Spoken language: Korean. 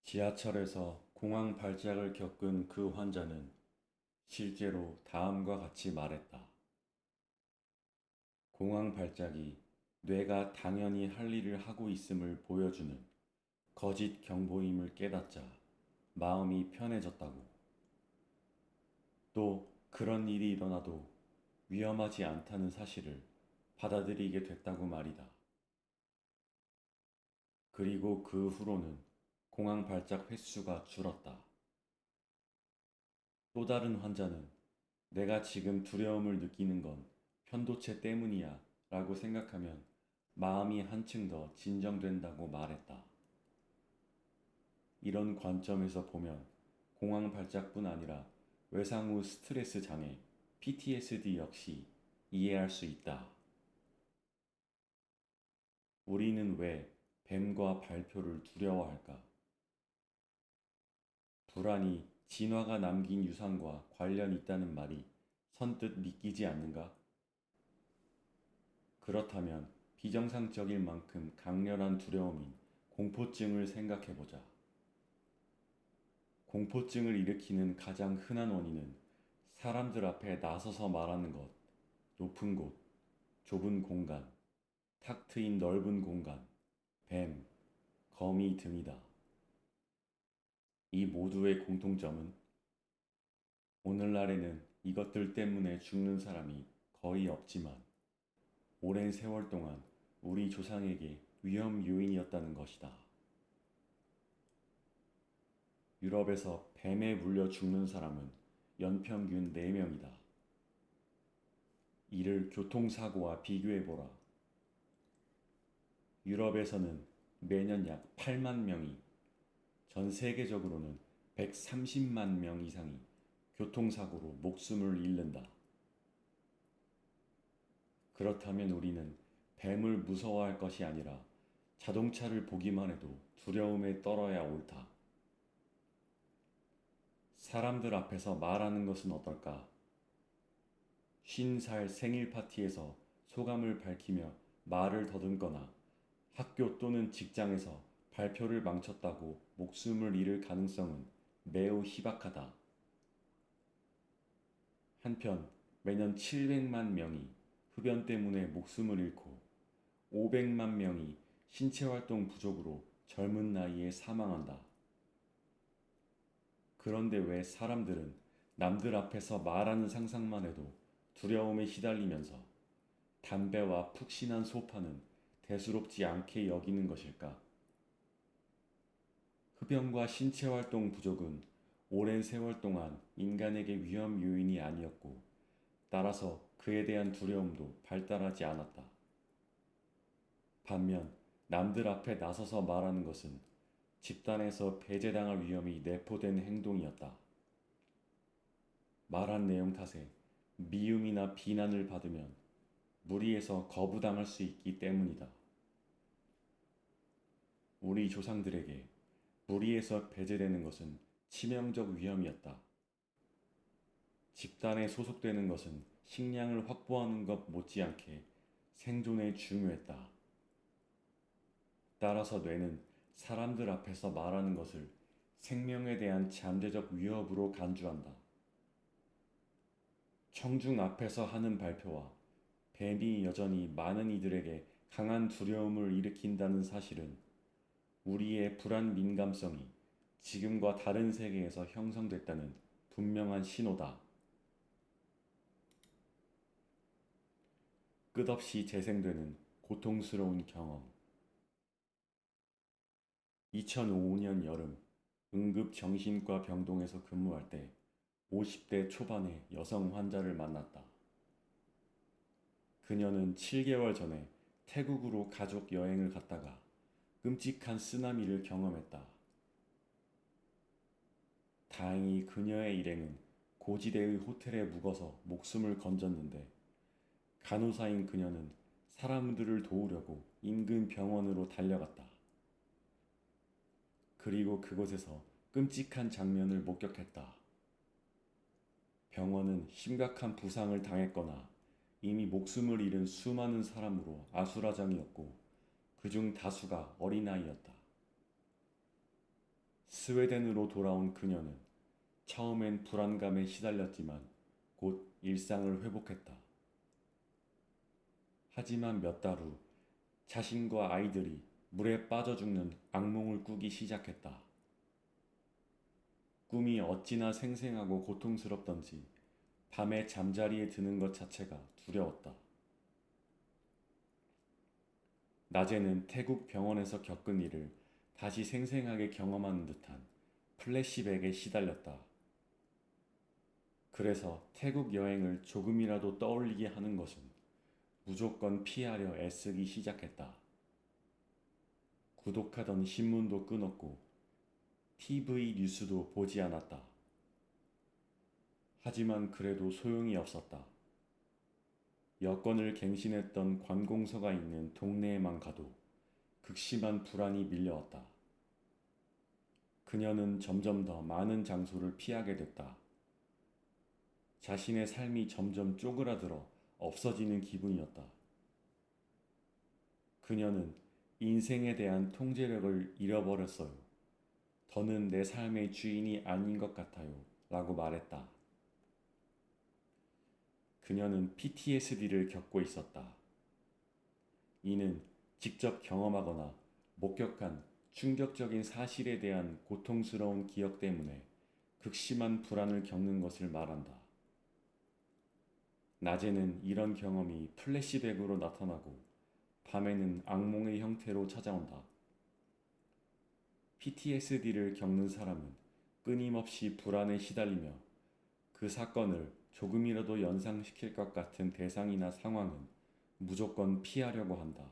지하철에서 공황 발작을 겪은 그 환자는 실제로 다음과 같이 말했다. 공황 발작이 뇌가 당연히 할 일을 하고 있음을 보여주는 거짓 경보임을 깨닫자 마음이 편해졌다고. 또 그런 일이 일어나도 위험하지 않다는 사실을 받아들이게 됐다고 말이다. 그리고 그 후로는 공황 발작 횟수가 줄었다. 또 다른 환자는 내가 지금 두려움을 느끼는 건 편도체 때문이야 라고 생각하면 마음이 한층 더 진정된다고 말했다. 이런 관점에서 보면 공황 발작뿐 아니라 외상 후 스트레스 장애, PTSD 역시 이해할 수 있다. 우리는 왜 뱀과 발표를 두려워할까? 불안이 진화가 남긴 유산과 관련 있다는 말이 선뜻 믿기지 않는가? 그렇다면 비정상적일 만큼 강렬한 두려움인 공포증을 생각해보자. 공포증을 일으키는 가장 흔한 원인은 사람들 앞에 나서서 말하는 것, 높은 곳, 좁은 공간, 탁 트인 넓은 공간, 뱀, 거미 등이다. 이 모두의 공통점은 오늘날에는 이것들 때문에 죽는 사람이 거의 없지만 오랜 세월 동안 우리 조상에게 위험 요인이었다는 것이다. 유럽에서 뱀에 물려 죽는 사람은 연평균 4명이다. 이를 교통사고와 비교해보라. 유럽에서는 매년 약 8만 명이, 전 세계적으로는 130만 명 이상이 교통사고로 목숨을 잃는다. 그렇다면 우리는 뱀을 무서워할 것이 아니라 자동차를 보기만 해도 두려움에 떨어야 옳다. 사람들 앞에서 말하는 것은 어떨까? 50살 생일 파티에서 소감을 밝히며 말을 더듬거나 학교 또는 직장에서 발표를 망쳤다고 목숨을 잃을 가능성은 매우 희박하다. 한편 매년 700만 명이 흡연 때문에 목숨을 잃고 500만 명이 신체활동 부족으로 젊은 나이에 사망한다. 그런데 왜 사람들은 남들 앞에서 말하는 상상만 해도 두려움에 시달리면서 담배와 푹신한 소파는 대수롭지 않게 여기는 것일까? 흡연과 신체활동 부족은 오랜 세월 동안 인간에게 위험 요인이 아니었고, 따라서 그에 대한 두려움도 발달하지 않았다. 반면 남들 앞에 나서서 말하는 것은 집단에서 배제당할 위험이 내포된 행동이었다. 말한 내용 탓에 미움이나 비난을 받으면 무리해서 거부당할 수 있기 때문이다. 우리 조상들에게 무리해서 배제되는 것은 치명적 위험이었다. 집단에 소속되는 것은 식량을 확보하는 것 못지않게 생존에 중요했다. 따라서 뇌는 사람들 앞에서 말하는 것을 생명에 대한 잠재적 위협으로 간주한다. 청중 앞에서 하는 발표와 뱀이 여전히 많은 이들에게 강한 두려움을 일으킨다는 사실은 우리의 불안 민감성이 지금과 다른 세계에서 형성됐다는 분명한 신호다. 끝없이 재생되는 고통스러운 경험. 2005년 여름 응급정신과 병동에서 근무할 때 50대 초반의 여성 환자를 만났다. 그녀는 7개월 전에 태국으로 가족 여행을 갔다가 끔찍한 쓰나미를 경험했다. 다행히 그녀의 일행은 고지대의 호텔에 묵어서 목숨을 건졌는데 간호사인 그녀는 사람들을 도우려고 인근 병원으로 달려갔다. 그리고 그곳에서 끔찍한 장면을 목격했다. 병원은 심각한 부상을 당했거나 이미 목숨을 잃은 수많은 사람으로 아수라장이었고 그중 다수가 어린아이였다. 스웨덴으로 돌아온 그녀는 처음엔 불안감에 시달렸지만 곧 일상을 회복했다. 하지만 몇 달 후 자신과 아이들이 물에 빠져 죽는 악몽을 꾸기 시작했다. 꿈이 어찌나 생생하고 고통스럽던지 밤에 잠자리에 드는 것 자체가 두려웠다. 낮에는 태국 병원에서 겪은 일을 다시 생생하게 경험하는 듯한 플래시백에 시달렸다. 그래서 태국 여행을 조금이라도 떠올리게 하는 것은 무조건 피하려 애쓰기 시작했다. 구독하던 신문도 끊었고 TV 뉴스도 보지 않았다. 하지만 그래도 소용이 없었다. 여권을 갱신했던 관공서가 있는 동네에만 가도 극심한 불안이 밀려왔다. 그녀는 점점 더 많은 장소를 피하게 됐다. 자신의 삶이 점점 쪼그라들어 없어지는 기분이었다. 그녀는 인생에 대한 통제력을 잃어버렸어요. 더는 내 삶의 주인이 아닌 것 같아요. 라고 말했다. 그녀는 PTSD를 겪고 있었다. 이는 직접 경험하거나 목격한 충격적인 사실에 대한 고통스러운 기억 때문에 극심한 불안을 겪는 것을 말한다. 낮에는 이런 경험이 플래시백으로 나타나고 밤에는 악몽의 형태로 찾아온다. PTSD를 겪는 사람은 끊임없이 불안에 시달리며 그 사건을 조금이라도 연상시킬 것 같은 대상이나 상황은 무조건 피하려고 한다.